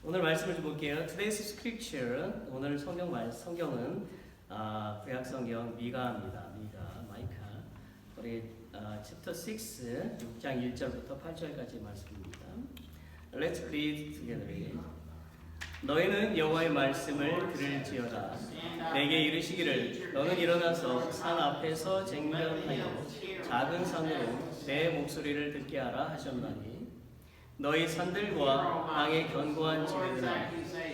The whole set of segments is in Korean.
오늘 말씀을 좀 볼게요. Today's scripture, 오늘 성경은 구약 성경 미가입니다. 마이카. 우리 챕터 6, 6장 1절부터 8절까지 말씀입니다. Let's read together. 너희는 여호와의 말씀을 들을지어다. 내게 이르시기를 너는 일어나서 산 앞에서 쟁변하여 작은 산으로 내 목소리를 듣게 하라 하셨나니 너희 산들과 땅의 견고한 지대들아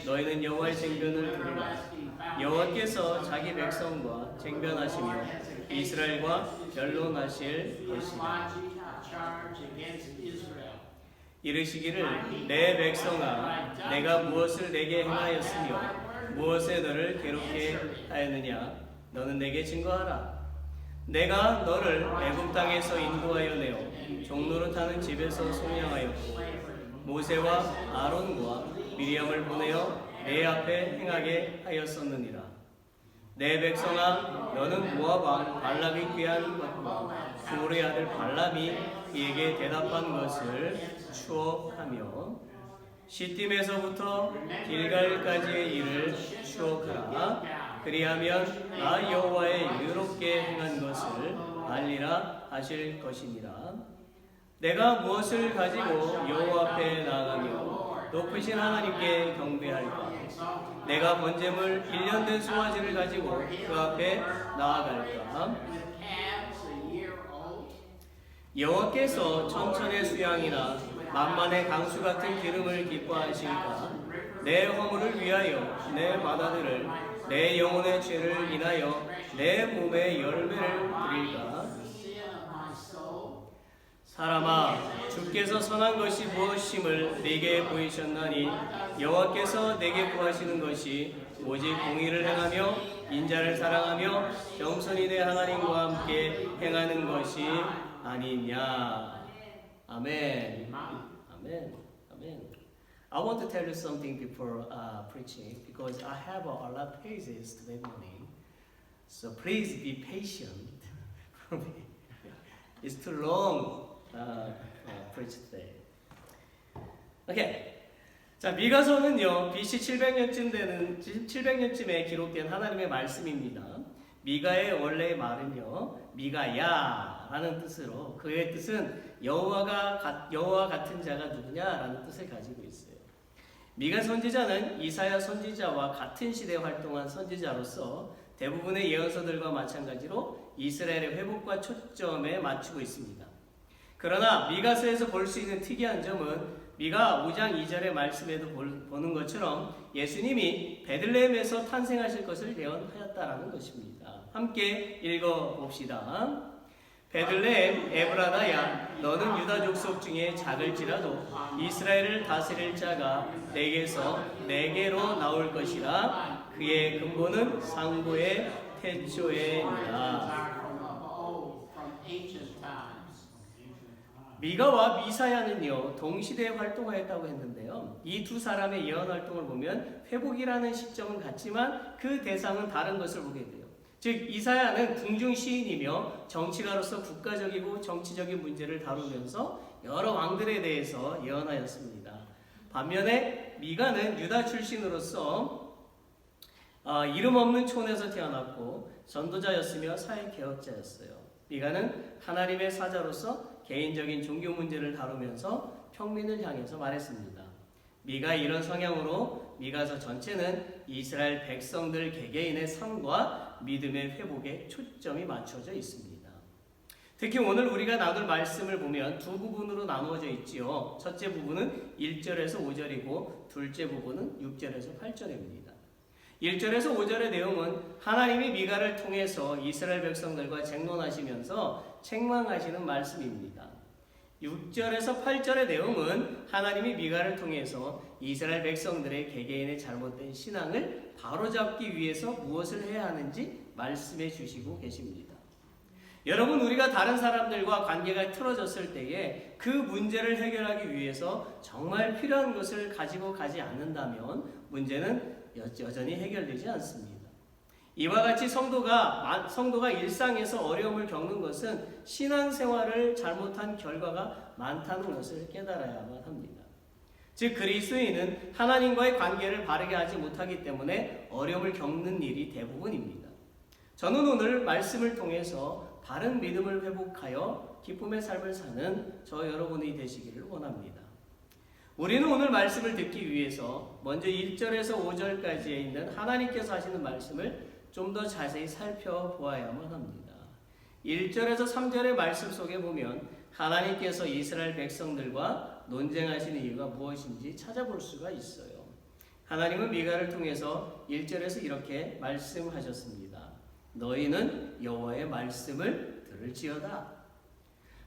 너희는 여호와의 쟁변을 들으라. 여호와께서 자기 백성과 쟁변하시며 이스라엘과 변론하실 것이다. 이르시기를 내 백성아 내가 무엇을 내게 행하였으며 무엇에 너를 괴롭게 하였느냐 너는 내게 증거하라. 내가 너를 애굽 땅에서 인도하여 내어 종노릇하는 집에서 속량하였고 모세와 아론과 미리암을 보내어 내 앞에 행하게 하였었느니라. 내 백성아 너는 모압 왕 발락이 꾀한 것과 수올의 아들 발람이 그에게 대답한 것을 추억하며 시딤에서부터 길갈까지의 일을 추억하라. 그리하면 나 여호와의 의롭게 행한 것을 알리라 하실 것이니라. 내가 무엇을 가지고 여호와 앞에 나아가며 높으신 하나님께 경배할까? 내가 번제물 1년 된 수화지를 가지고 그 앞에 나아갈까? 여호와께서 천천의 수양이나 만만의 강수 같은 기름을 기뻐하실까? 내 허물을 위하여 내 마다들을 내 영혼의 죄를 인하여 내 몸의 열매를 드릴까? 사람아 주께서 선한 것이 무엇임을 내게 보이셨나니 여호와께서 내게 구하시는 것이 오직 공의를 행하며 인자를 사랑하며 겸손히 내 하나님과 함께 행하는 것이 아니냐. 아멘. 아멘. 아멘. I want to tell you something before preaching because I have a lot of pages today morning. So please be patient for me. It's too long preach today. Okay. 자, 미가서는요. BC 700년쯤에 기록된 하나님의 말씀입니다. 미가의 원래의 말은요. 미가야라는 뜻으로 그의 뜻은 여호와 같은 자가 누구냐라는 뜻을 가지고 있어요. 미가 선지자는 이사야 선지자와 같은 시대에 활동한 선지자로서 대부분의 예언서들과 마찬가지로 이스라엘의 회복과 초점에 맞추고 있습니다. 그러나 미가서에서 볼 수 있는 특이한 점은 미가 5장 2절의 말씀에도 보는 것처럼 예수님이 베들레헴에서 탄생하실 것을 예언하였다라는 것입니다. 함께 읽어봅시다. 베들레헴 에브라다야 너는 유다 족속 중에 작을지라도 이스라엘을 다스릴 자가 내게서 내게로 나올 것이라. 그의 근본은 상고의 태초에니라. 미가와 미사야는요 동시대에 활동하였다고 했는데요. 이 두 사람의 예언 활동을 보면 회복이라는 시점은 같지만 그 대상은 다른 것을 보게 돼요. 즉 이사야는 궁중 시인이며 정치가로서 국가적이고 정치적인 문제를 다루면서 여러 왕들에 대해서 예언하였습니다. 반면에 미가는 유다 출신으로서 이름 없는 촌에서 태어났고 전도자였으며 사회개혁자였어요. 미가는 하나님의 사자로서 개인적인 종교 문제를 다루면서 평민을 향해서 말했습니다. 미가의 이런 성향으로 미가서 전체는 이스라엘 백성들 개개인의 삶과 믿음의 회복에 초점이 맞춰져 있습니다. 특히 오늘 우리가 나눌 말씀을 보면 두 부분으로 나누어져 있지요. 첫째 부분은 1절에서 5절이고 둘째 부분은 6절에서 8절입니다. 1절에서 5절의 내용은 하나님이 미가를 통해서 이스라엘 백성들과 쟁론하시면서 책망하시는 말씀입니다. 6절에서 8절의 내용은 하나님이 미가를 통해서 이스라엘 백성들의 개개인의 잘못된 신앙을 바로잡기 위해서 무엇을 해야 하는지 말씀해 주시고 계십니다. 여러분, 우리가 다른 사람들과 관계가 틀어졌을 때에 그 문제를 해결하기 위해서 정말 필요한 것을 가지고 가지 않는다면 문제는 여전히 해결되지 않습니다. 이와 같이 성도가 일상에서 어려움을 겪는 것은 신앙생활을 잘못한 결과가 많다는 것을 깨달아야만 합니다. 즉 그리스도인은 하나님과의 관계를 바르게 하지 못하기 때문에 어려움을 겪는 일이 대부분입니다. 저는 오늘 말씀을 통해서 바른 믿음을 회복하여 기쁨의 삶을 사는 저 여러분이 되시기를 원합니다. 우리는 오늘 말씀을 듣기 위해서 먼저 1절에서 5절까지에 있는 하나님께서 하시는 말씀을 좀 더 자세히 살펴보아야만 합니다. 1절에서 3절의 말씀 속에 보면 하나님께서 이스라엘 백성들과 논쟁하시는 이유가 무엇인지 찾아볼 수가 있어요. 하나님은 미가를 통해서 1절에서 이렇게 말씀하셨습니다. 너희는 여호와의 말씀을 들을지어다.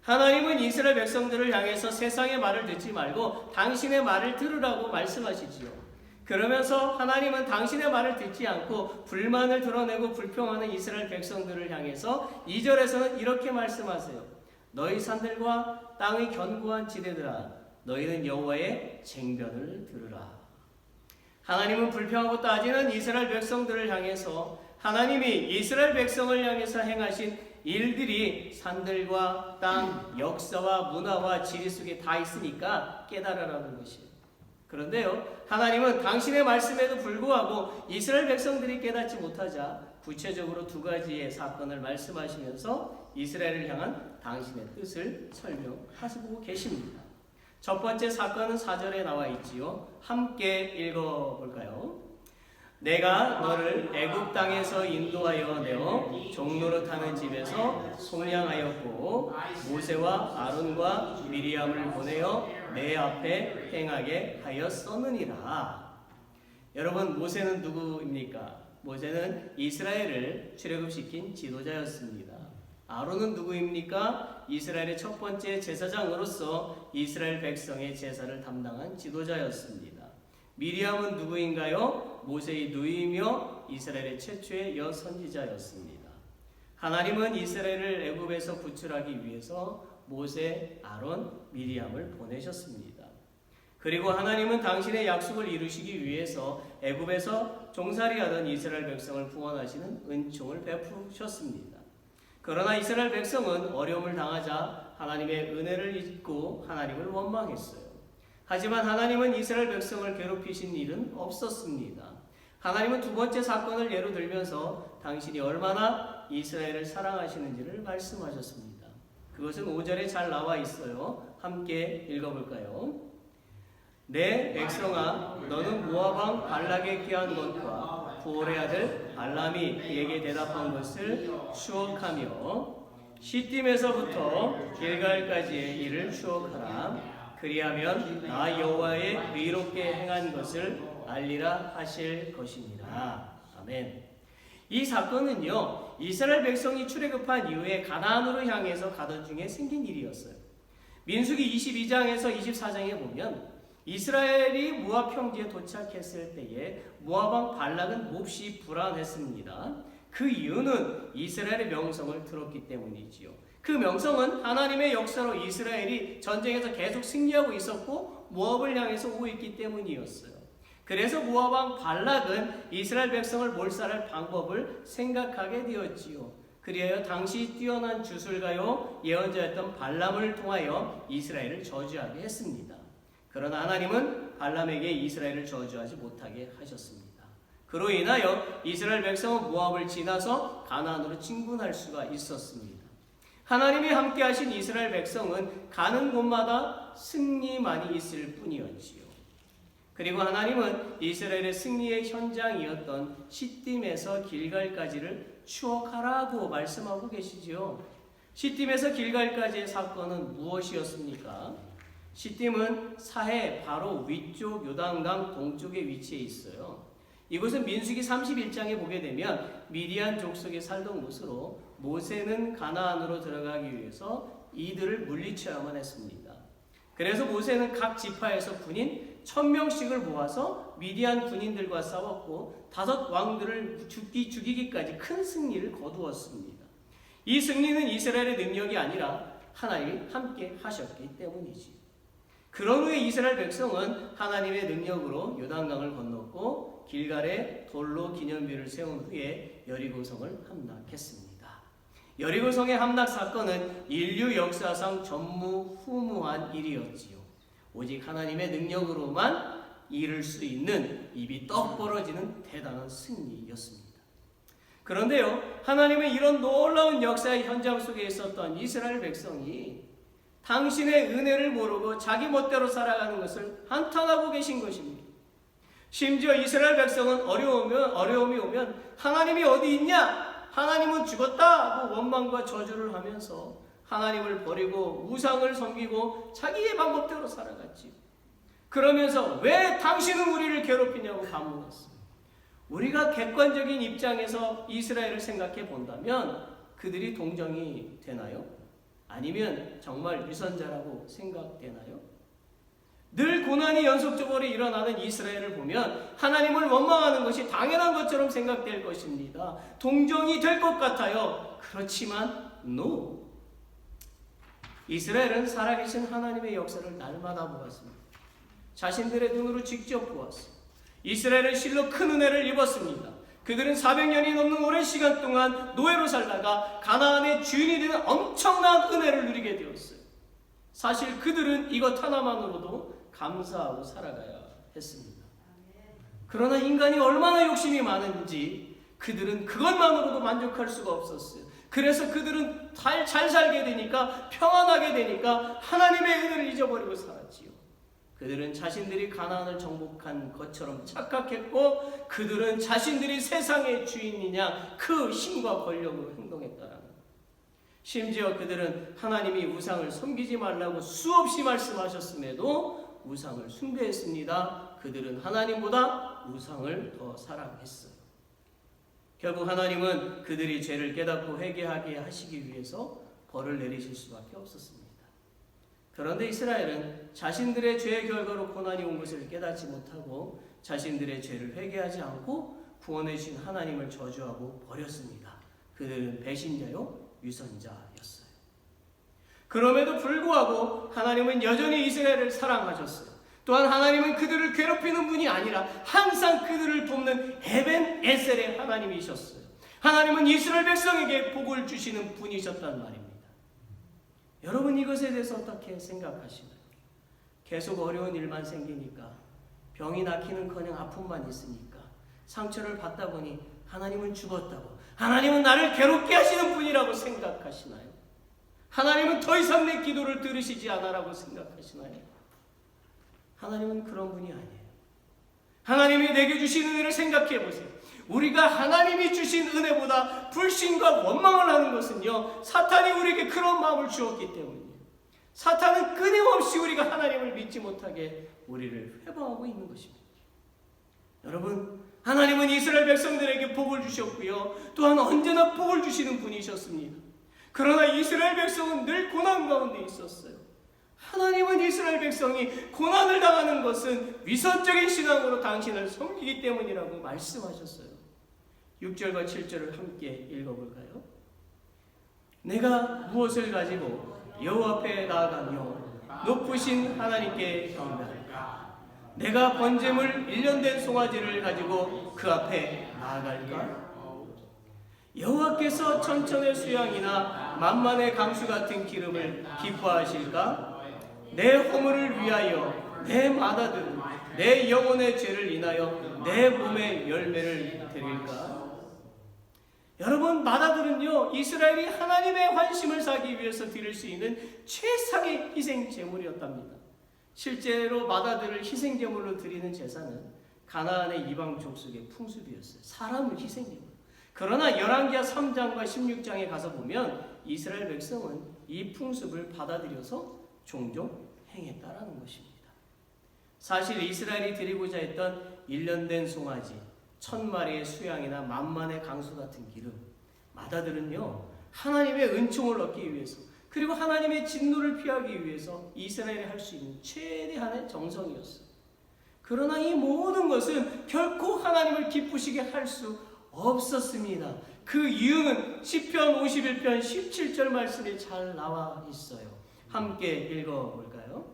하나님은 이스라엘 백성들을 향해서 세상의 말을 듣지 말고 당신의 말을 들으라고 말씀하시지요. 그러면서 하나님은 당신의 말을 듣지 않고 불만을 드러내고 불평하는 이스라엘 백성들을 향해서 2절에서는 이렇게 말씀하세요. 너희 산들과 땅의 견고한 지대들아, 너희는 여호와의 쟁변을 들으라. 하나님은 불평하고 따지는 이스라엘 백성들을 향해서 하나님이 이스라엘 백성을 향해서 행하신 일들이 산들과 땅, 역사와 문화와 지리 속에 다 있으니까 깨달으라는 것이에요. 그런데요, 하나님은 당신의 말씀에도 불구하고 이스라엘 백성들이 깨닫지 못하자 구체적으로 두 가지의 사건을 말씀하시면서 이스라엘을 향한 당신의 뜻을 설명하시고 계십니다. 첫 번째 사건은 4절에 나와 있지요. 함께 읽어볼까요? 내가 너를 애굽 땅에서 인도하여 내어 종로로 타는 집에서 속량하였고 모세와 아론과 미리암을 보내어 내 앞에 행하게 하였었느니라. 여러분, 모세는 누구입니까? 모세는 이스라엘을 출애굽시킨 지도자였습니다. 아론은 누구입니까? 이스라엘의 첫 번째 제사장으로서 이스라엘 백성의 제사를 담당한 지도자였습니다. 미리암은 누구인가요? 모세의 누이며 이스라엘의 최초의 여선지자였습니다. 하나님은 이스라엘을 애굽에서 구출하기 위해서 모세, 아론, 미리암을 보내셨습니다. 그리고 하나님은 당신의 약속을 이루시기 위해서 애굽에서 종살이하던 이스라엘 백성을 구원하시는 은총을 베푸셨습니다. 그러나 이스라엘 백성은 어려움을 당하자 하나님의 은혜를 잊고 하나님을 원망했어요. 하지만 하나님은 이스라엘 백성을 괴롭히신 일은 없었습니다. 하나님은 두 번째 사건을 예로 들면서 당신이 얼마나 이스라엘을 사랑하시는지를 말씀하셨습니다. 그것은 5절에 잘 나와 있어요. 함께 읽어볼까요? 내 백성아, 너는 모압 왕 발락에 꾀한 것과 부올의 아들 발람이 그에게 대답한 것을 추억하며 시딤에서부터 길갈까지의 일을 추억하라. 그리하면 나 여호와의 의롭게 행한 것을 알리라 하실 것이니라. 아멘. 이 사건은요, 이스라엘 백성이 출애굽한 이후에 가나안으로 향해서 가던 중에 생긴 일이었어요. 민수기 22장에서 24장에 보면 이스라엘이 모압 평지에 도착했을 때에 모압 왕 발락은 몹시 불안했습니다. 그 이유는 이스라엘의 명성을 들었기 때문이지요. 그 명성은 하나님의 역사로 이스라엘이 전쟁에서 계속 승리하고 있었고 모압을 향해서 오고 있기 때문이었어요. 그래서 모압 왕 발락은 이스라엘 백성을 몰살할 방법을 생각하게 되었지요. 그리하여 당시 뛰어난 주술가요 예언자였던 발람을 통하여 이스라엘을 저주하게 했습니다. 그러나 하나님은 발람에게 이스라엘을 저주하지 못하게 하셨습니다. 그로 인하여 이스라엘 백성은 모압을 지나서 가나안으로 진군할 수가 있었습니다. 하나님이 함께 하신 이스라엘 백성은 가는 곳마다 승리만이 있을 뿐이었지요. 그리고 하나님은 이스라엘의 승리의 현장이었던 시딤에서 길갈까지를 추억하라고 말씀하고 계시지요. 시딤에서 길갈까지의 사건은 무엇이었습니까? 시딤은 사해 바로 위쪽 요단강 동쪽에 위치해 있어요. 이곳은 민수기 31장에 보게 되면 미디안 족속에 살던 곳으로 모세는 가나안으로 들어가기 위해서 이들을 물리쳐야만 했습니다. 그래서 모세는 각 지파에서 군인 1000명씩을 모아서 미디안 군인들과 싸웠고 5 왕들을 죽이기까지 큰 승리를 거두었습니다. 이 승리는 이스라엘의 능력이 아니라 하나님이 함께 하셨기 때문이지. 그런 후에 이스라엘 백성은 하나님의 능력으로 요단강을 건넜고 길갈에 돌로 기념비를 세운 후에 여리고성을 함락했습니다. 여리고성의 함락 사건은 인류 역사상 전무후무한 일이었지요. 오직 하나님의 능력으로만 이룰 수 있는 입이 떡 벌어지는 대단한 승리였습니다. 그런데요, 하나님의 이런 놀라운 역사의 현장 속에 있었던 이스라엘 백성이 당신의 은혜를 모르고 자기 멋대로 살아가는 것을 한탄하고 계신 것입니다. 심지어 이스라엘 백성은 어려움이 오면 하나님이 어디 있냐? 하나님은 죽었다 하고 원망과 저주를 하면서 하나님을 버리고 우상을 섬기고 자기의 방법대로 살아갔지요. 그러면서 왜 당신은 우리를 괴롭히냐고 반문했어요. 우리가 객관적인 입장에서 이스라엘을 생각해 본다면 그들이 동정이 되나요? 아니면 정말 위선자라고 생각되나요? 늘 고난이 연속적으로 일어나는 이스라엘을 보면 하나님을 원망하는 것이 당연한 것처럼 생각될 것입니다. 동정이 될 것 같아요. 그렇지만 no. 이스라엘은 살아계신 하나님의 역사를 날마다 보았습니다. 자신들의 눈으로 직접 보았습니다. 이스라엘은 실로 큰 은혜를 입었습니다. 그들은 400년이 넘는 오랜 시간 동안 노예로 살다가 가나안의 주인이 되는 엄청난 은혜를 누리게 되었어요. 사실 그들은 이것 하나만으로도 감사하고 살아가야 했습니다. 그러나 인간이 얼마나 욕심이 많은지 그들은 그것만으로도 만족할 수가 없었어요. 그래서 그들은 잘 살게 되니까, 평안하게 되니까 하나님의 은혜를 잊어버리고 살았지요. 그들은 자신들이 가나안을 정복한 것처럼 착각했고 그들은 자신들이 세상의 주인이냐 그 힘과 권력으로 행동했다라는 것. 심지어 그들은 하나님이 우상을 섬기지 말라고 수없이 말씀하셨음에도 우상을 숭배했습니다. 그들은 하나님보다 우상을 더 사랑했어요. 결국 하나님은 그들이 죄를 깨닫고 회개하게 하시기 위해서 벌을 내리실 수밖에 없었습니다. 그런데 이스라엘은 자신들의 죄의 결과로 고난이 온 것을 깨닫지 못하고 자신들의 죄를 회개하지 않고 구원해 주신 하나님을 저주하고 버렸습니다. 그들은 배신자요 위선자였어요. 그럼에도 불구하고 하나님은 여전히 이스라엘을 사랑하셨어요. 또한 하나님은 그들을 괴롭히는 분이 아니라 항상 그들을 돕는 에벤에셀의 하나님이셨어요. 하나님은 이스라엘 백성에게 복을 주시는 분이셨단 말입니다. 여러분 이것에 대해서 어떻게 생각하시나요? 계속 어려운 일만 생기니까, 병이 낫기는커녕 아픔만 있으니까, 상처를 받다 보니 하나님은 죽었다고, 하나님은 나를 괴롭게 하시는 분이라고 생각하시나요? 하나님은 더 이상 내 기도를 들으시지 않아라고 생각하시나요? 하나님은 그런 분이 아니에요. 하나님이 내게 주신 은혜를 생각해 보세요. 우리가 하나님이 주신 은혜보다 불신과 원망을 하는 것은요, 사탄이 우리에게 그런 마음을 주었기 때문이에요. 사탄은 끊임없이 우리가 하나님을 믿지 못하게 우리를 회방하고 있는 것입니다. 여러분, 하나님은 이스라엘 백성들에게 복을 주셨고요, 또한 언제나 복을 주시는 분이셨습니다. 그러나 이스라엘 백성은 늘 고난 가운데 있었어요. 하나님은 이스라엘 백성이 고난을 당하는 것은 위선적인 신앙으로 당신을 섬기기 때문이라고 말씀하셨어요. 6절과 7절을 함께 읽어볼까요? 내가 무엇을 가지고 여호와 앞에 나아가며 높으신 하나님께 경배할까? 내가 번제물 1년 된 송아지를 가지고 그 앞에 나아갈까? 여호와께서 천천의 수양이나 만만의 강수 같은 기름을 기뻐하실까? 내 허물을 위하여 내 맏아들 내 영혼의 죄를 인하여 내 몸의 열매를 드릴까? 여러분, 맏아들은요, 이스라엘이 하나님의 환심을 사기 위해서 드릴 수 있는 최상의 희생 제물이었답니다. 실제로 맏아들을 희생 제물로 드리는 제사는 가나안의 이방 족속의 풍습이었어요. 사람을 희생 제물. 그러나 열왕기하 3장과 16장에 가서 보면 이스라엘 백성은 이 풍습을 받아들여서 종종 행했다라는 것입니다. 사실 이스라엘이 드리고자 했던 1년 된 송아지, 1000마리의 수양이나 만만의 강수 같은 기름, 맏아들은요, 하나님의 은총을 얻기 위해서, 그리고 하나님의 진노를 피하기 위해서 이스라엘이 할 수 있는 최대한의 정성이었어요. 그러나 이 모든 것은 결코 하나님을 기쁘시게 할 수 없었습니다. 그 이유는 시편 51편 17절 말씀에 잘 나와 있어요. 함께 읽어볼까요?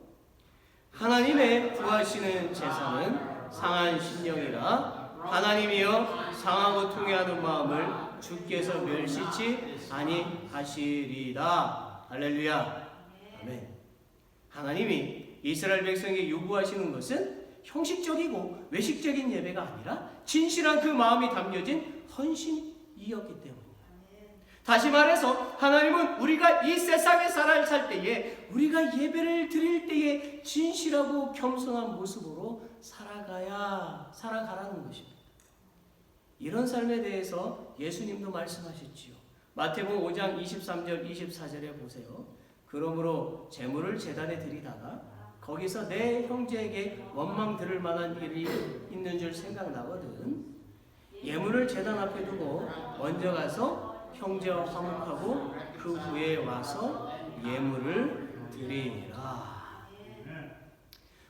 하나님의 구하시는 제사는 상한 심령이라. 하나님이여 상하고 통회하는 마음을 주께서 멸시치 아니하시리다. 할렐루야. 아멘. 하나님이 이스라엘 백성에게 요구하시는 것은 형식적이고 외식적인 예배가 아니라 진실한 그 마음이 담겨진 헌신이었기 때문이에요. 다시 말해서 하나님은 우리가 이 세상에 살 때에, 우리가 예배를 드릴 때에 진실하고 겸손한 모습으로 살아가라는 것입니다. 이런 삶에 대해서 예수님도 말씀하셨지요. 마태복음 5장 23절 24절에 보세요. 그러므로 제물을 제단에 드리다가 거기서 내 형제에게 원망 들을 만한 일이 있는 줄 생각나거든 예물을 제단 앞에 두고 먼저 가서 형제와 화목하고 그 후에 와서 예물을 드리라.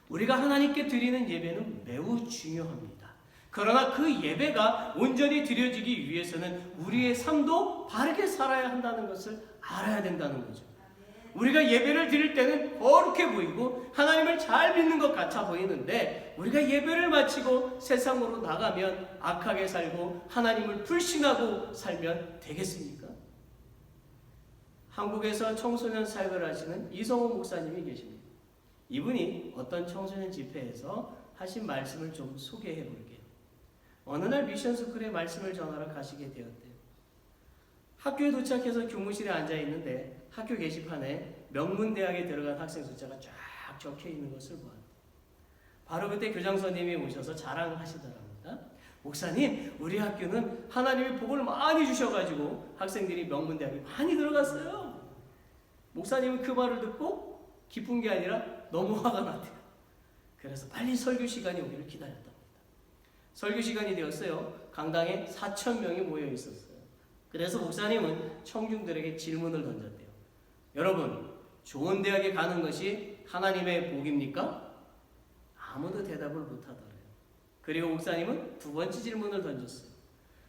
우리가 하나님께 드리는 예배는 매우 중요합니다. 그러나 그 예배가 온전히 드려지기 위해서는 우리의 삶도 바르게 살아야 한다는 것을 알아야 된다는 거죠. 우리가 예배를 드릴 때는 거룩해 보이고 하나님을 잘 믿는 것 같아 보이는데, 우리가 예배를 마치고 세상으로 나가면 악하게 살고 하나님을 불신하고 살면 되겠습니까? 한국에서 청소년 사역을 하시는 이성호 목사님이 계십니다. 이분이 어떤 청소년 집회에서 하신 말씀을 좀 소개해 볼게요. 어느 날 미션스쿨에 말씀을 전하러 가시게 되었대요. 학교에 도착해서 교무실에 앉아 있는데 학교 게시판에 명문대학에 들어간 학생 숫자가 쫙 적혀 있는 것을 보았대요. 바로 그때 교장선생님이 오셔서 자랑하시더랍니다. 목사님, 우리 학교는 하나님이 복을 많이 주셔가지고 학생들이 명문대학에 많이 들어갔어요. 목사님은 그 말을 듣고 기쁜 게 아니라 너무 화가 났대요. 그래서 빨리 설교 시간이 오기를 기다렸답니다. 설교 시간이 되었어요. 강당에 4,000명이 모여 있었어요. 그래서 목사님은 청중들에게 질문을 던졌대요. 여러분, 좋은 대학에 가는 것이 하나님의 복입니까? 아무도 대답을 못하더래요. 그리고 목사님은 두 번째 질문을 던졌어요.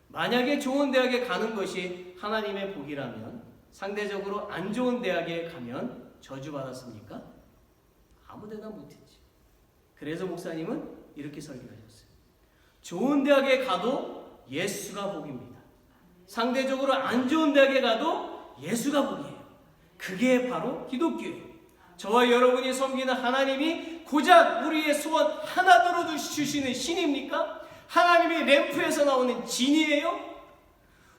만약에 좋은 대학에 가는 것이 하나님의 복이라면 상대적으로 안 좋은 대학에 가면 저주받았습니까? 아무 대답 못했지. 그래서 목사님은 이렇게 설교하셨어요. 좋은 대학에 가도 예수가 복입니다. 상대적으로 안 좋은 대학에 가도 예수가 복이에요. 그게 바로 기독교예요. 저와 여러분이 섬기는 하나님이 고작 우리의 소원 하나 들어주시는 신입니까? 하나님이 램프에서 나오는 진이에요?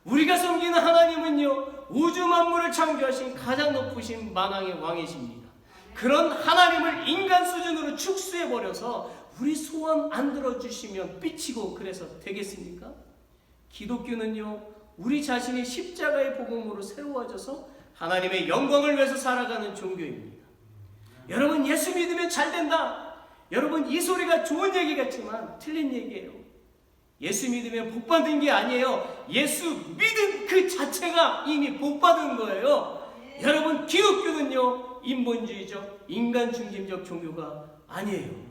우리가 섬기는 하나님은요, 우주 만물을 창조하신 가장 높으신 만왕의 왕이십니다. 그런 하나님을 인간 수준으로 축소해버려서 우리 소원 안 들어주시면 삐치고 그래서 되겠습니까? 기독교는요, 우리 자신이 십자가의 복음으로 새로워져서 하나님의 영광을 위해서 살아가는 종교입니다. 여러분, 예수 믿으면 잘 된다. 여러분, 이 소리가 좋은 얘기 같지만 틀린 얘기예요. 예수 믿으면 복 받은 게 아니에요. 예수 믿은 그 자체가 이미 복 받은 거예요. 여러분, 기독교는요, 인본주의적, 인간 중심적 종교가 아니에요.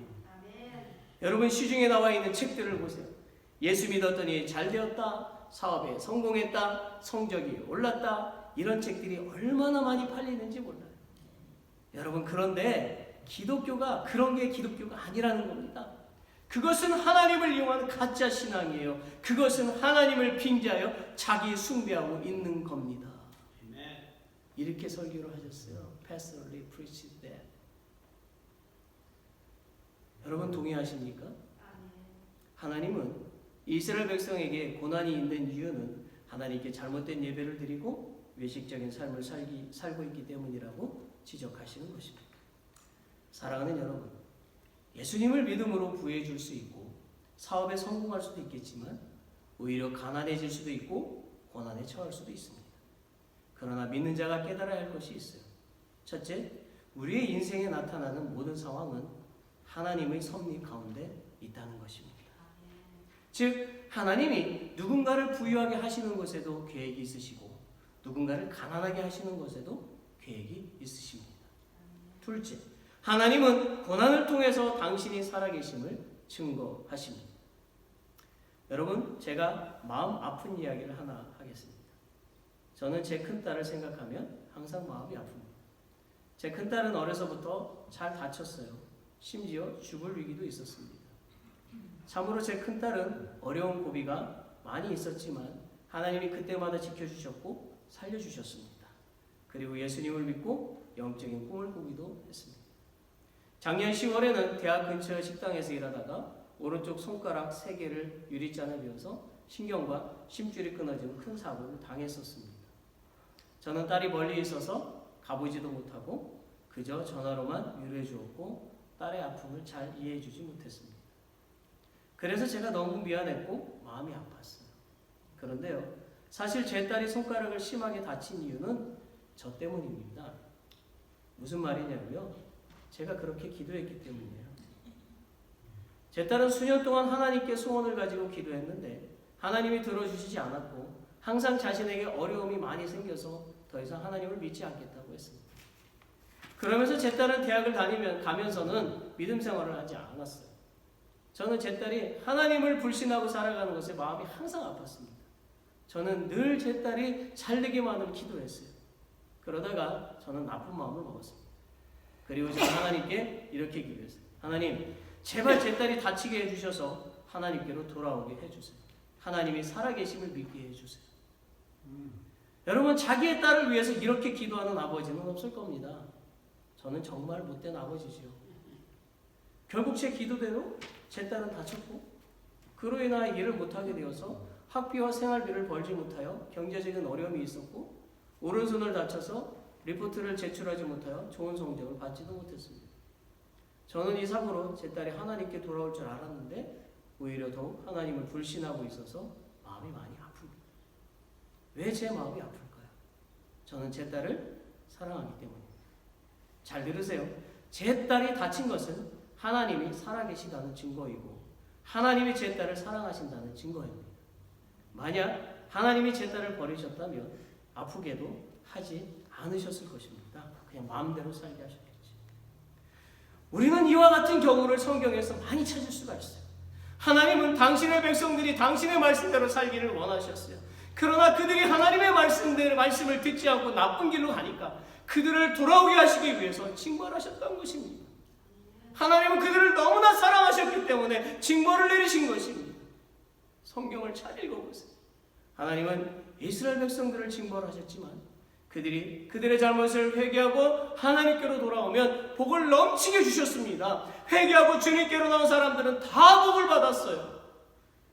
여러분, 시중에 나와 있는 책들을 보세요. 예수 믿었더니 잘 되었다, 사업에 성공했다, 성적이 올랐다, 이런 책들이 얼마나 많이 팔리는지 몰라요. 여러분, 그런데 기독교가 그런 게 기독교가 아니라는 겁니다. 그것은 하나님을 이용하는 가짜 신앙이에요. 그것은 하나님을 빙자하여 자기 숭배하고 있는 겁니다. 이렇게 설교를 하셨어요. Pastorally preached that. 여러분, 동의하십니까? 하나님은 이스라엘 백성에게 고난이 있는 이유는 하나님께 잘못된 예배를 드리고 외식적인 삶을 살고 있기 때문이라고 지적하시는 것입니다. 사랑하는 여러분, 예수님을 믿음으로 구해줄 수 있고 사업에 성공할 수도 있겠지만 오히려 가난해질 수도 있고 고난에 처할 수도 있습니다. 그러나 믿는 자가 깨달아야 할 것이 있어요. 첫째, 우리의 인생에 나타나는 모든 상황은 하나님의 섭리 가운데 있다는 것입니다. 즉, 하나님이 누군가를 부유하게 하시는 것에도 계획이 있으시고 누군가를 가난하게 하시는 것에도 계획이 있으십니다. 둘째, 하나님은 고난을 통해서 당신이 살아계심을 증거하십니다. 여러분, 제가 마음 아픈 이야기를 하나 하겠습니다. 저는 제 큰딸을 생각하면 항상 마음이 아픕니다. 제 큰딸은 어려서부터 잘 다쳤어요. 심지어 죽을 위기도 있었습니다. 참으로 제 큰딸은 어려운 고비가 많이 있었지만 하나님이 그때마다 지켜주셨고 살려주셨습니다. 그리고 예수님을 믿고 영적인 꿈을 꾸기도 했습니다. 작년 10월에는 대학 근처 식당에서 일하다가 오른쪽 손가락 3개를 유리잔에 베어서 신경과 심줄이 끊어지는 큰 사고를 당했었습니다. 저는 딸이 멀리 있어서 가보지도 못하고 그저 전화로만 위로해 주었고 딸의 아픔을 잘 이해해 주지 못했습니다. 그래서 제가 너무 미안했고 마음이 아팠어요. 그런데요, 사실 제 딸이 손가락을 심하게 다친 이유는 저 때문입니다. 무슨 말이냐고요? 제가 그렇게 기도했기 때문이에요. 제 딸은 수년 동안 하나님께 소원을 가지고 기도했는데 하나님이 들어주시지 않았고 항상 자신에게 어려움이 많이 생겨서 더 이상 하나님을 믿지 않겠다고 했습니다. 그러면서 제 딸은 대학을 가면서는 믿음 생활을 하지 않았어요. 저는 제 딸이 하나님을 불신하고 살아가는 것에 마음이 항상 아팠습니다. 저는 늘 제 딸이 잘 되기만을 기도했어요. 그러다가 저는 나쁜 마음을 먹었습니다. 그리고 저는 하나님께 이렇게 기도했어요. 하나님, 제발 제 딸이 다치게 해주셔서 하나님께로 돌아오게 해주세요. 하나님이 살아계심을 믿게 해주세요. 여러분, 자기의 딸을 위해서 이렇게 기도하는 아버지는 없을 겁니다. 저는 정말 못된 아버지지요. 결국 제 기도대로 제 딸은 다쳤고 그로 인하여 일을 못하게 되어서 학비와 생활비를 벌지 못하여 경제적인 어려움이 있었고 오른손을 다쳐서 리포트를 제출하지 못하여 좋은 성적을 받지도 못했습니다. 저는 이 사고로 제 딸이 하나님께 돌아올 줄 알았는데 오히려 더욱 하나님을 불신하고 있어서 마음이 많이 아픕니다. 왜 제 마음이 아플까요? 저는 제 딸을 사랑하기 때문입니다. 잘 들으세요. 제 딸이 다친 것은 하나님이 살아계시다는 증거이고 하나님이 제 딸을 사랑하신다는 증거입니다. 만약 하나님이 제 딸을 버리셨다면 아프게도 하지 않으셨을 것입니다. 그냥 마음대로 살게 하셨겠지. 우리는 이와 같은 경우를 성경에서 많이 찾을 수가 있어요. 하나님은 당신의 백성들이 당신의 말씀대로 살기를 원하셨어요. 그러나 그들이 하나님의 말씀을 듣지 않고 나쁜 길로 가니까 그들을 돌아오게 하시기 위해서 징벌하셨던 것입니다. 하나님은 그들을 너무나 사랑하셨기 때문에 징벌을 내리신 것입니다. 성경을 잘 읽어보세요. 하나님은 이스라엘 백성들을 징벌하셨지만 그들이 그들의 잘못을 회개하고 하나님께로 돌아오면 복을 넘치게 주셨습니다. 회개하고 주님께로 나온 사람들은 다 복을 받았어요.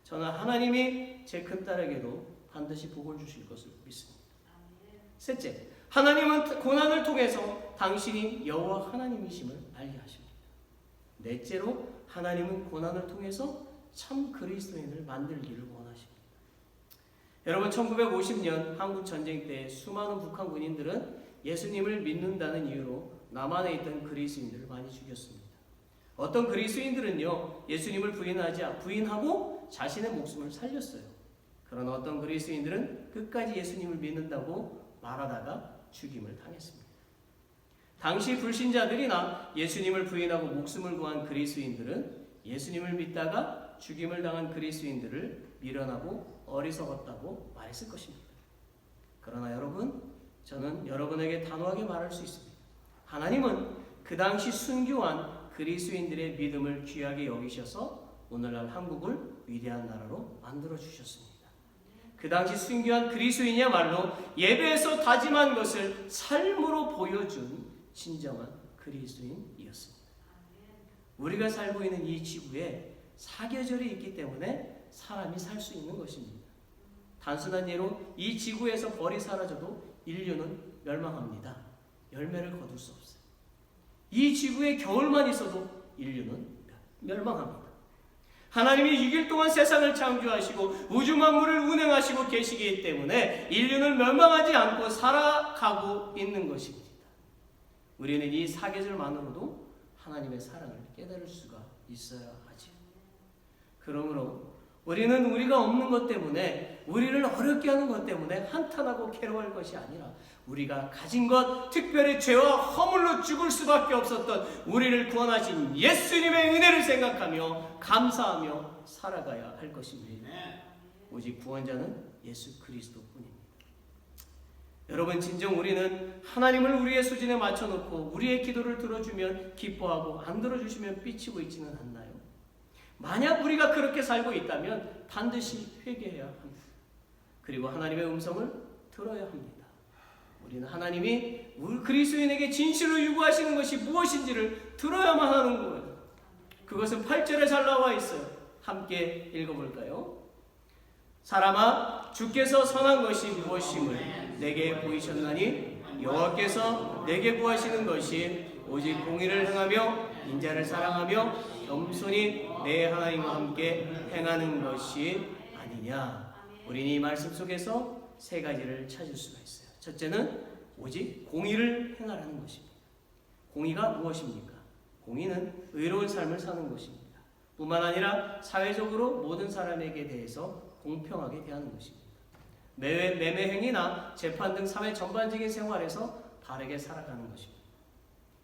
저는 하나님이 제 큰딸에게도 반드시 복을 주실 것을 믿습니다. 셋째, 하나님은 고난을 통해서 당신이 여호와 하나님이심을 알게 하십니다. 넷째로, 하나님은 고난을 통해서 참 그리스도인을 만들기를 원하십니다. 여러분, 1950년 한국 전쟁 때 수많은 북한 군인들은 예수님을 믿는다는 이유로 남한에 있던 그리스인들을 많이 죽였습니다. 어떤 그리스인들은요, 예수님을 부인하고 자신의 목숨을 살렸어요. 그러나 어떤 그리스인들은 끝까지 예수님을 믿는다고 말하다가 죽임을 당했습니다. 당시 불신자들이나 예수님을 부인하고 목숨을 구한 그리스인들은 예수님을 믿다가 죽임을 당한 그리스인들을 미련하고 어리석었다고 말했을 것입니다. 그러나 여러분, 저는 여러분에게 단호하게 말할 수 있습니다. 하나님은 그 당시 순교한 그리스인들의 믿음을 귀하게 여기셔서 오늘날 한국을 위대한 나라로 만들어 주셨습니다. 그 당시 순교한 그리스인이야말로 예배에서 다짐한 것을 삶으로 보여준 진정한 그리스도인이었습니다. 우리가 살고 있는 이 지구에 사계절이 있기 때문에 사람이 살 수 있는 것입니다. 단순한 예로 이 지구에서 벌이 사라져도 인류는 멸망합니다. 열매를 거둘 수 없어요. 이 지구에 겨울만 있어도 인류는 멸망합니다. 하나님이 6일 동안 세상을 창조하시고 우주 만물을 운행하시고 계시기 때문에 인류는 멸망하지 않고 살아가고 있는 것입니다. 우리는 이 사계절만으로도 하나님의 사랑을 깨달을 수가 있어야 하죠. 그러므로 우리는 우리가 없는 것 때문에, 우리를 어렵게 하는 것 때문에 한탄하고 괴로워할 것이 아니라 우리가 가진 것, 특별히 죄와 허물로 죽을 수밖에 없었던 우리를 구원하신 예수님의 은혜를 생각하며 감사하며 살아가야 할 것입니다. 오직 구원자는 예수 그리스도뿐입니다. 여러분, 진정 우리는 하나님을 우리의 수준에 맞춰놓고 우리의 기도를 들어주면 기뻐하고 안 들어주시면 삐치고 있지는 않나요? 만약 우리가 그렇게 살고 있다면 반드시 회개해야 합니다. 그리고 하나님의 음성을 들어야 합니다. 우리는 하나님이 우리 그리스도인에게 진실로 요구하시는 것이 무엇인지를 들어야만 하는 거예요. 그것은 8절에 잘 나와 있어요. 함께 읽어볼까요? 사람아, 주께서 선한 것이 무엇임을 내게 보이셨나니 여호와께서 내게 구하시는 것이 오직 공의를 행하며 인자를 사랑하며 겸손히 내 하나님과 함께 행하는 것이 아니냐. 우리는 이 말씀 속에서 세 가지를 찾을 수가 있어요. 첫째는 오직 공의를 행하라는 것입니다. 공의가 무엇입니까? 공의는 의로운 삶을 사는 것입니다. 뿐만 아니라 사회적으로 모든 사람에게 대해서 공평하게 대하는 것입니다. 매매 행위나 재판 등 사회 전반적인 생활에서 바르게 살아가는 것입니다.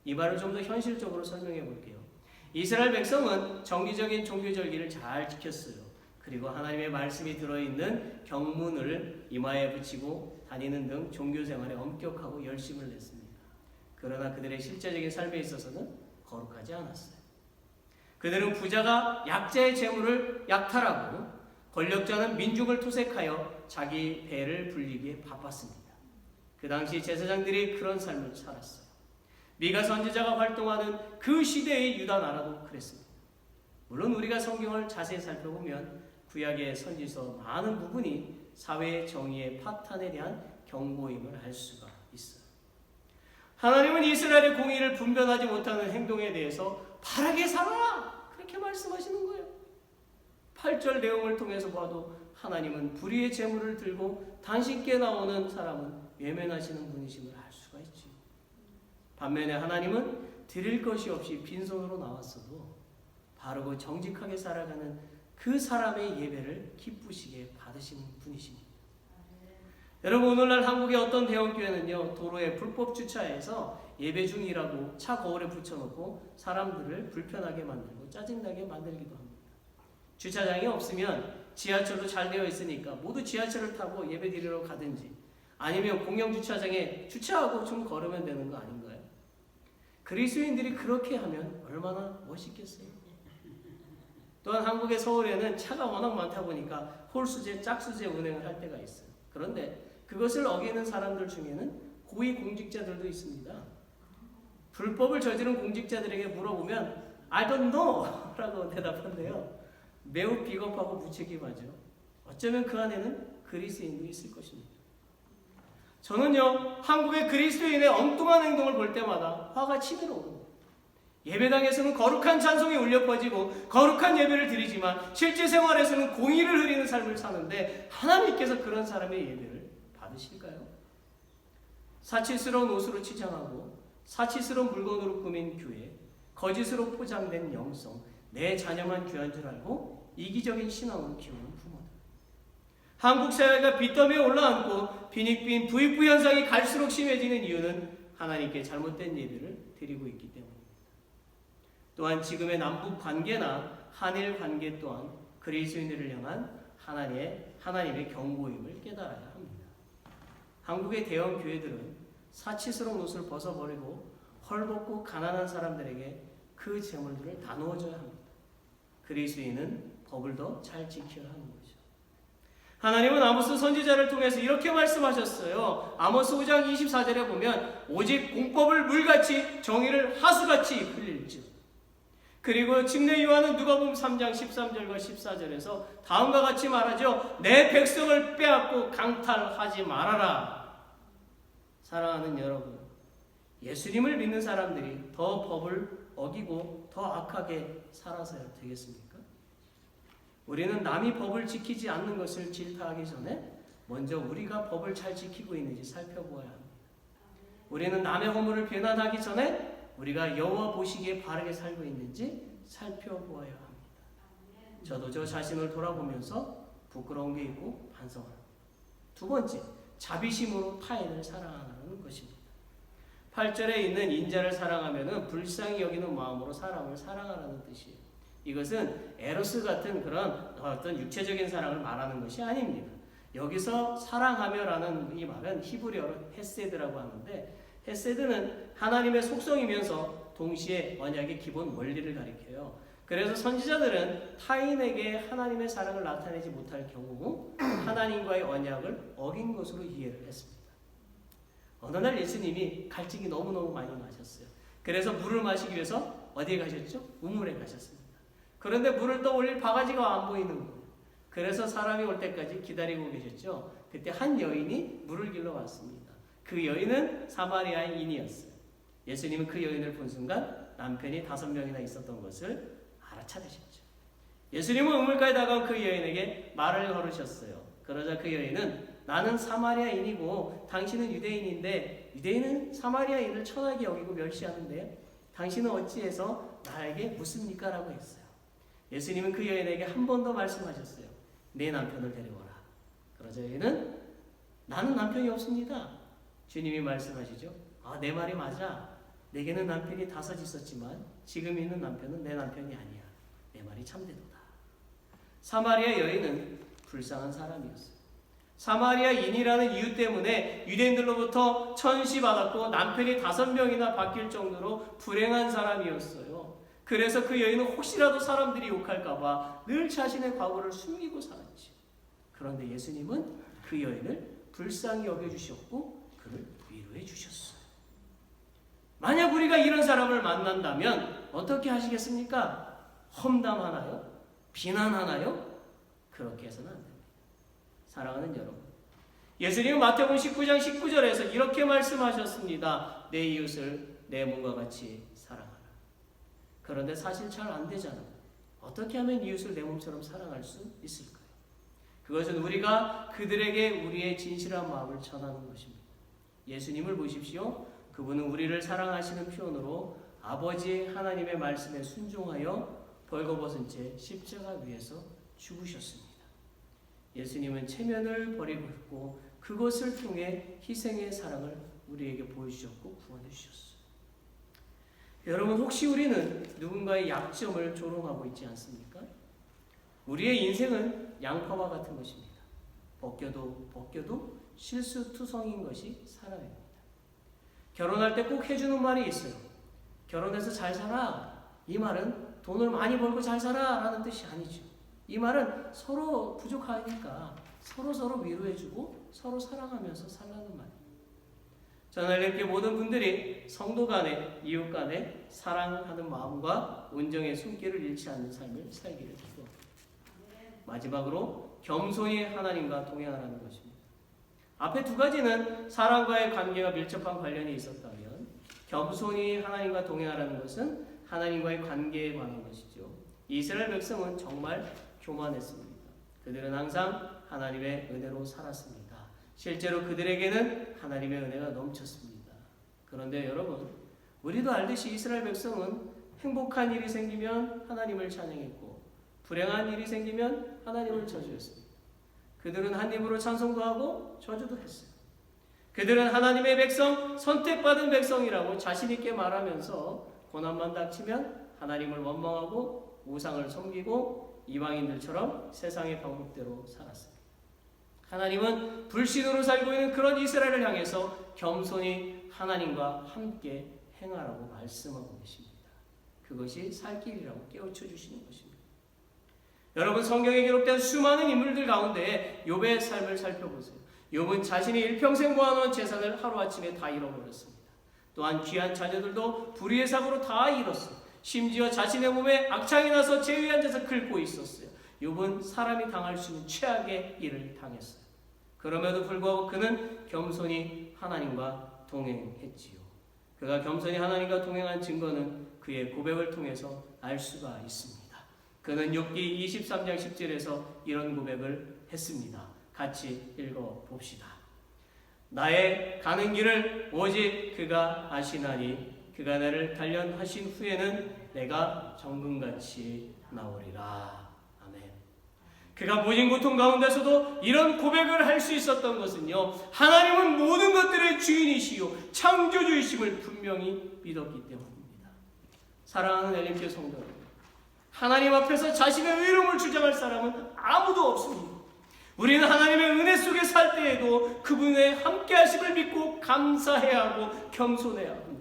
이 말을 좀 더 현실적으로 설명해 볼게요. 이스라엘 백성은 정기적인 종교절기를 잘 지켰어요. 그리고 하나님의 말씀이 들어있는 경문을 이마에 붙이고 다니는 등 종교생활에 엄격하고 열심을 냈습니다. 그러나 그들의 실제적인 삶에 있어서는 거룩하지 않았어요. 그들은 부자가 약자의 재물을 약탈하고 권력자는 민중을 투색하여 자기 배를 불리기에 바빴습니다. 그 당시 제사장들이 그런 삶을 살았어요. 미가 선지자가 활동하는 그 시대의 유다 나라도 그랬습니다. 물론 우리가 성경을 자세히 살펴보면 구약의 선지서 많은 부분이 사회의 정의의 파탄에 대한 경고임을 알 수가 있어요. 하나님은 이스라엘의 공의를 분별하지 못하는 행동에 대해서 바르게 살아라! 그렇게 말씀하시는 거예요. 8절 내용을 통해서 봐도 하나님은 불의의 재물을 들고 당신께 나오는 사람은 외면하시는 분이심을 알 수가 있지. 반면에 하나님은 드릴 것이 없이 빈손으로 나왔어도 바르고 정직하게 살아가는 그 사람의 예배를 기쁘시게 받으시는 분이십니다. 여러분, 오늘날 한국의 어떤 대형교회는요, 도로에 불법 주차해서 예배 중이라고 차 거울에 붙여놓고 사람들을 불편하게 만들고 짜증나게 만들기도 합니다. 주차장이 없으면 지하철도 잘 되어 있으니까 모두 지하철을 타고 예배 드리러 가든지 아니면 공영 주차장에 주차하고 좀 걸으면 되는 거 아닌가요? 그리스도인들이 그렇게 하면 얼마나 멋있겠어요. 또한 한국의 서울에는 차가 워낙 많다 보니까 홀수제, 짝수제 운행을 할 때가 있어요. 그런데 그것을 어기는 사람들 중에는 고위 공직자들도 있습니다. 불법을 저지른 공직자들에게 물어보면 I don't know 라고 대답한대요. 매우 비겁하고 무책임하죠. 어쩌면 그 안에는 그리스도인도 있을 것입니다. 저는요, 한국의 그리스도인의 엉뚱한 행동을 볼 때마다 화가 치밀어 오릅니다. 예배당에서는 거룩한 찬송이 울려 퍼지고 거룩한 예배를 드리지만 실제 생활에서는 공의를 흐리는 삶을 사는데 하나님께서 그런 사람의 예배를 받으실까요? 사치스러운 옷으로 치장하고 사치스러운 물건으로 꾸민 교회, 거짓으로 포장된 영성, 내 자녀만 귀한 줄 알고 이기적인 신앙으로 키우는 부모들. 한국 사회가 빚더미에 올라앉고 빈익빈 부익부 현상이 갈수록 심해지는 이유는 하나님께 잘못된 예배를 드리고 있기 때문입니다. 또한 지금의 남북 관계나 한일 관계 또한 그리스도인들을 향한 하나님의 경고임을 깨달아야 합니다. 한국의 대형 교회들은 사치스러운 옷을 벗어버리고 헐벗고 가난한 사람들에게 그 재물들을 나누어줘야 합니다. 그리스도인은 법을 더 잘 지켜야 하는 거죠. 하나님은 아모스 선지자를 통해서 이렇게 말씀하셨어요. 아모스 5장 24절에 보면 오직 공법을 물같이 정의를 하수같이 흘릴지. 그리고 침례 요한은 누가복음 3장 13절과 14절에서 다음과 같이 말하죠. 내 백성을 빼앗고 강탈하지 말아라. 사랑하는 여러분, 예수님을 믿는 사람들이 더 법을 어기고 더 악하게 살아서야 되겠습니까? 우리는 남이 법을 지키지 않는 것을 질타하기 전에 먼저 우리가 법을 잘 지키고 있는지 살펴보아야 합니다. 우리는 남의 허물을 비난하기 전에 우리가 여호와 보시기에 바르게 살고 있는지 살펴보아야 합니다. 저도 저 자신을 돌아보면서 부끄러운 게 있고 반성합니다. 두 번째, 자비심으로 타인을 사랑하는 것입니다. 8절에 있는 인자를 사랑하면은 불쌍히 여기는 마음으로 사람을 사랑하라는 뜻이에요. 이것은 에로스 같은 그런 어떤 육체적인 사랑을 말하는 것이 아닙니다. 여기서 사랑하며라는 이 말은 히브리어로 헤세드라고 하는데 헤세드는 하나님의 속성이면서 동시에 언약의 기본 원리를 가리켜요. 그래서 선지자들은 타인에게 하나님의 사랑을 나타내지 못할 경우 하나님과의 언약을 어긴 것으로 이해를 했습니다. 어느 날 예수님이 갈증이 너무너무 많이 나셨어요. 그래서 물을 마시기 위해서 어디에 가셨죠? 우물에 가셨습니다. 그런데 물을 떠올릴 바가지가 안 보이는 거예요. 그래서 사람이 올 때까지 기다리고 계셨죠. 그때 한 여인이 물을 길러 왔습니다. 그 여인은 사마리아인이었어요. 예수님은 그 여인을 본 순간 남편이 5명이나 있었던 것을 알아차리셨죠. 예수님은 우물가에 다가온 그 여인에게 말을 걸으셨어요. 그러자 그 여인은 나는 사마리아인이고 당신은 유대인인데 유대인은 사마리아인을 천하게 여기고 멸시하는데 당신은 어찌해서 나에게 묻습니까? 라고 했어요. 예수님은 그 여인에게 한 번 더 말씀하셨어요. 내 남편을 데려와라. 그러자 여인은 나는 남편이 없습니다. 주님이 말씀하시죠. 내 말이 맞아. 내게는 남편이 5 있었지만 지금 있는 남편은 내 남편이 아니야. 내 말이 참되도다. 사마리아 여인은 불쌍한 사람이었어요. 사마리아인이라는 이유 때문에 유대인들로부터 천시받았고 남편이 5명이나 바뀔 정도로 불행한 사람이었어요. 그래서 그 여인은 혹시라도 사람들이 욕할까봐 늘 자신의 과거를 숨기고 살았죠. 그런데 예수님은 그 여인을 불쌍히 여겨주셨고 그를 위로해 주셨어요. 만약 우리가 이런 사람을 만난다면 어떻게 하시겠습니까? 험담하나요? 비난하나요? 그렇게 해서는 안 됩니다. 사랑하는 여러분, 예수님은 마태복음 19장 19절에서 이렇게 말씀하셨습니다. 내 이웃을 내 몸과 같이 사랑하라. 그런데 사실 잘 안 되잖아요. 어떻게 하면 이웃을 내 몸처럼 사랑할 수 있을까요? 그것은 우리가 그들에게 우리의 진실한 마음을 전하는 것입니다. 예수님을 보십시오. 그분은 우리를 사랑하시는 표현으로 아버지 하나님의 말씀에 순종하여 벌거벗은 채 십자가 위에서 죽으셨습니다. 예수님은 체면을 버리고 그것을 통해 희생의 사랑을 우리에게 보여주셨고 구원해 주셨어요. 여러분, 혹시 우리는 누군가의 약점을 조롱하고 있지 않습니까? 우리의 인생은 양파와 같은 것입니다. 벗겨도 실수투성인 것이 사람입니다. 결혼할 때 꼭 해주는 말이 있어요. 결혼해서 잘 살아. 이 말은 돈을 많이 벌고 잘 살아 라는 뜻이 아니죠. 이 말은 서로 부족하니까 서로 위로해주고 서로 사랑하면서 살라는 말이에요. 저는 이렇게 모든 분들이 성도 간에 이웃 간에 사랑하는 마음과 온정의 손길을 잃지 않는 삶을 살기를 기도합니다. 마지막으로 겸손히 하나님과 동행하라는 것입니다. 앞에 2가지는 사람과의 관계가 밀접한 관련이 있었다면 겸손히 하나님과 동행하라는 것은 하나님과의 관계에 관한 것이죠. 이스라엘 백성은 정말 교만했습니다. 그들은 항상 하나님의 은혜로 살았습니다. 실제로 그들에게는 하나님의 은혜가 넘쳤습니다. 그런데 여러분, 우리도 알듯이 이스라엘 백성은 행복한 일이 생기면 하나님을 찬양했고 불행한 일이 생기면 하나님을 저주했습니다. 그들은 한 입으로 찬송도 하고 저주도 했어요. 그들은 하나님의 백성, 선택받은 백성이라고 자신 있게 말하면서 고난만 닥치면 하나님을 원망하고 우상을 섬기고 이방인들처럼 세상의 방법대로 살았습니다. 하나님은 불신으로 살고 있는 그런 이스라엘을 향해서 겸손히 하나님과 함께 행하라고 말씀하고 계십니다. 그것이 살 길이라고 깨우쳐 주시는 것입니다. 여러분, 성경에 기록된 수많은 인물들 가운데 욥의 삶을 살펴보세요. 욥은 자신이 일평생 모아놓은 재산을 하루아침에 다 잃어버렸습니다. 또한 귀한 자녀들도 불의의 사고로 다 잃었어요. 심지어 자신의 몸에 악창이 나서 죄의 앉아서 긁고 있었어요. 욥은 사람이 당할 수 있는 최악의 일을 당했어요. 그럼에도 불구하고 그는 겸손히 하나님과 동행했지요. 그가 겸손히 하나님과 동행한 증거는 그의 고백을 통해서 알 수가 있습니다. 그는 욥기 23장 10절에서 이런 고백을 했습니다. 같이 읽어봅시다. 나의 가는 길을 오직 그가 아시나니 그가 나를 단련하신 후에는 내가 정금같이 나오리라. 아멘. 그가 모진 고통 가운데서도 이런 고백을 할 수 있었던 것은요, 하나님은 모든 것들의 주인이시요 창조주이심을 분명히 믿었기 때문입니다. 사랑하는 엘림교회 성도 여러분, 하나님 앞에서 자신의 의로움을 주장할 사람은 아무도 없습니다. 우리는 하나님의 은혜 속에 살 때에도 그분의 함께하심을 믿고 감사해야 하고 겸손해야 합니다.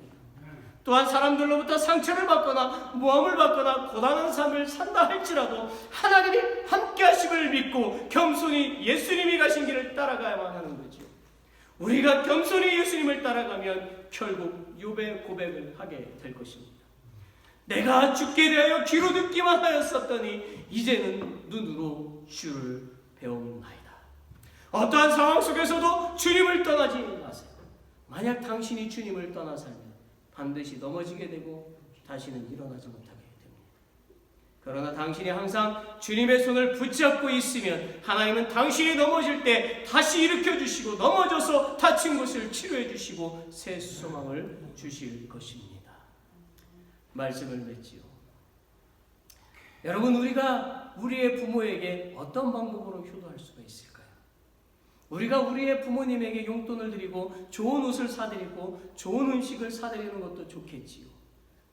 또한 사람들로부터 상처를 받거나 모함을 받거나 고단한 삶을 산다 할지라도 하나님의 함께하심을 믿고 겸손히 예수님이 가신 길을 따라가야만 하는 거죠. 우리가 겸손히 예수님을 따라가면 결국 욥의 고백을 하게 될 것입니다. 내가 죽게 대하여 귀로 듣기만 하였었더니 이제는 눈으로 주를 배움나이다. 어떠한 상황 속에서도 주님을 떠나지 마세요. 만약 당신이 주님을 떠나 살면 반드시 넘어지게 되고 다시는 일어나지 못하게 됩니다. 그러나 당신이 항상 주님의 손을 붙잡고 있으면 하나님은 당신이 넘어질 때 다시 일으켜 주시고 넘어져서 다친 곳을 치료해 주시고 새 소망을 주실 것입니다. 말씀을 맺지요. 여러분, 우리가 우리의 부모에게 어떤 방법으로 효도할 수가 있을까요? 우리가 우리의 부모님에게 용돈을 드리고 좋은 옷을 사드리고 좋은 음식을 사드리는 것도 좋겠지요.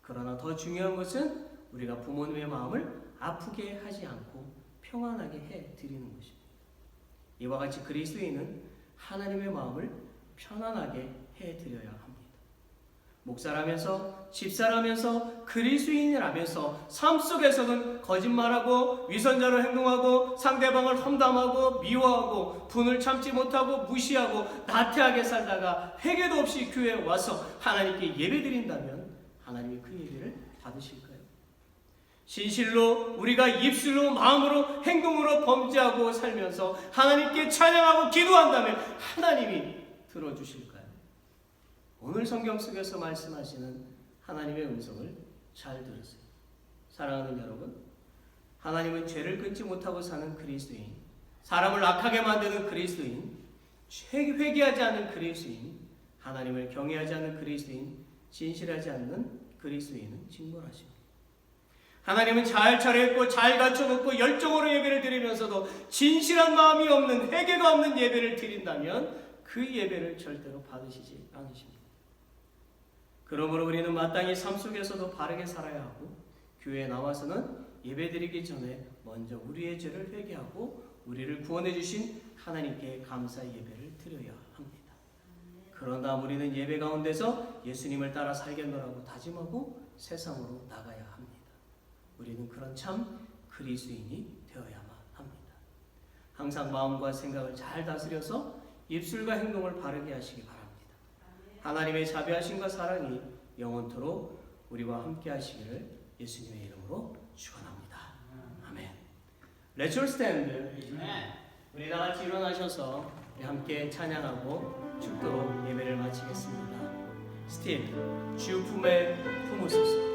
그러나 더 중요한 것은 우리가 부모님의 마음을 아프게 하지 않고 평안하게 해드리는 것입니다. 이와 같이 그리스도인은 하나님의 마음을 편안하게 해드려야 합니다. 목사라면서 집사라면서 그리스도인이라면서 삶 속에서는 거짓말하고 위선자로 행동하고 상대방을 험담하고 미워하고 분을 참지 못하고 무시하고 나태하게 살다가 회개도 없이 교회에 와서 하나님께 예배드린다면 하나님이 그 예배를 받으실까요? 진실로 우리가 입술로 마음으로 행동으로 범죄하고 살면서 하나님께 찬양하고 기도한다면 하나님이 들어주실까요? 오늘 성경 속에서 말씀하시는 하나님의 음성을 잘 들으세요. 사랑하는 여러분, 하나님은 죄를 끊지 못하고 사는 그리스도인, 사람을 악하게 만드는 그리스도인, 회개하지 않는 그리스도인, 하나님을 경외하지 않는 그리스도인, 진실하지 않는 그리스도인은 직무하십니다. 하나님은 잘 차려입고 잘 갖춰놓고 열정으로 예배를 드리면서도 진실한 마음이 없는 회개가 없는 예배를 드린다면 그 예배를 절대로 받으시지 않으십니다. 그러므로 우리는 마땅히 삶 속에서도 바르게 살아야 하고 교회에 나와서는 예배드리기 전에 먼저 우리의 죄를 회개하고 우리를 구원해 주신 하나님께 감사 예배를 드려야 합니다. 그런 다음 우리는 예배 가운데서 예수님을 따라 살겠노라고 다짐하고 세상으로 나가야 합니다. 우리는 그런 참 그리스도인이 되어야만 합니다. 항상 마음과 생각을 잘 다스려서 입술과 행동을 바르게 하시기 바랍니다. 하나님의 자비하심과 사랑이 영원토록 우리와 함께 하시기를 예수님의 이름으로 축원합니다. 아멘. Let's all stand. 우리 다 같이 일어나셔서 함께 찬양하고 축도로 예배를 마치겠습니다. 스틸 주 품에 품으소서.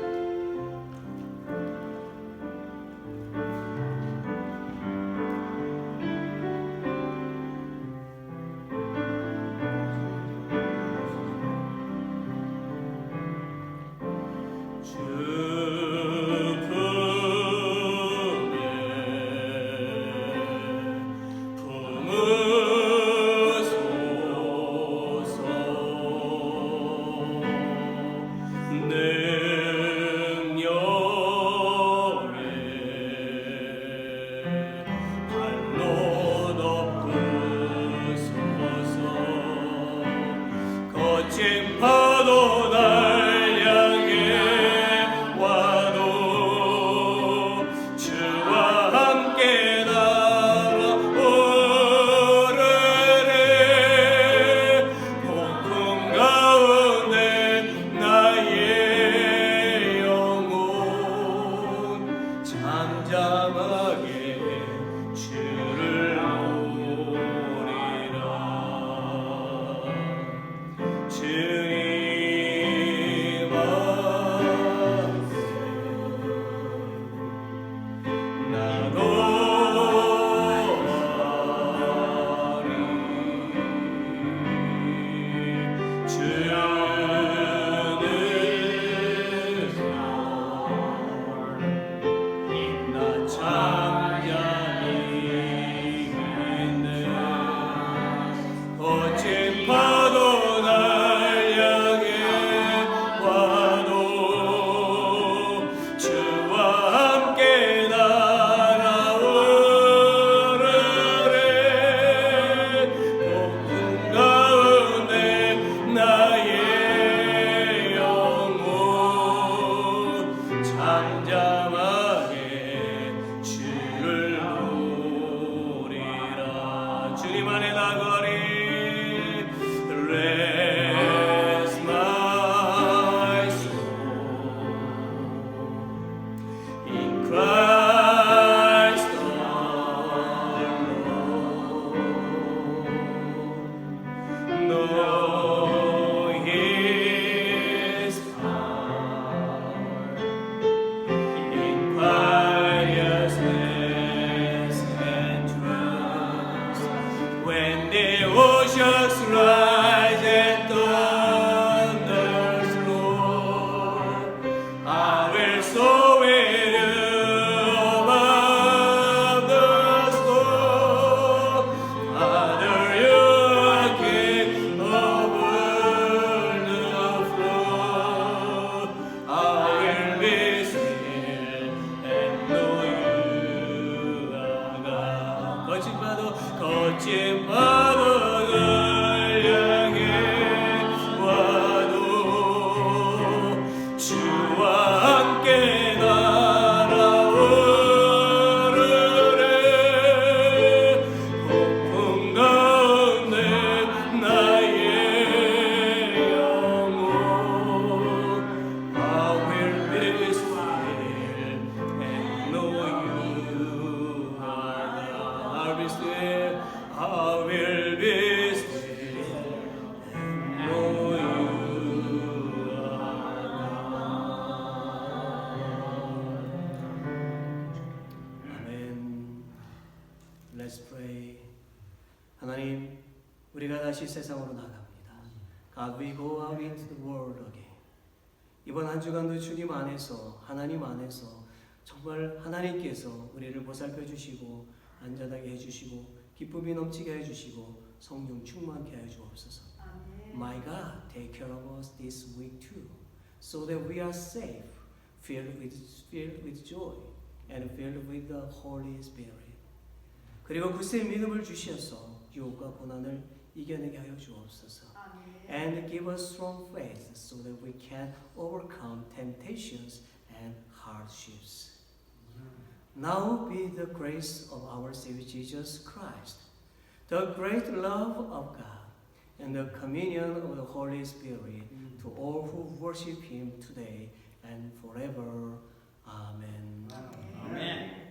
주님 안에 나가리 거친 바다를 향해 와도 주와 함께 날아오르네. 폭풍 가운데 나의 영혼 I will be still and know you are God. I will be still, I will be still and know you are God. 아멘. Let's pray. 하나님, 우리가 다시 세상으로 나갑니다. God, we go out into the world again. 이번 한 주간도 주님 안에서, 하나님 안에서 정말 하나님께서 우리를 보살펴 주시고 안전하게 해주시고 기쁨이 넘치게 해주시고 성령 충만케 하여 주옵소서. My God, take care of us this week too, so that we are safe, filled with joy, and filled with the Holy Spirit. 그리고 굳세 믿음을 주시어서 유혹과 고난을 이겨내게 하여 주옵소서. And give us strong faith so that we can overcome temptations and hardships. Now be the grace of our Savior Jesus Christ, the great love of God, and the communion of the Holy Spirit to all who worship Him today and forever. Amen. Amen.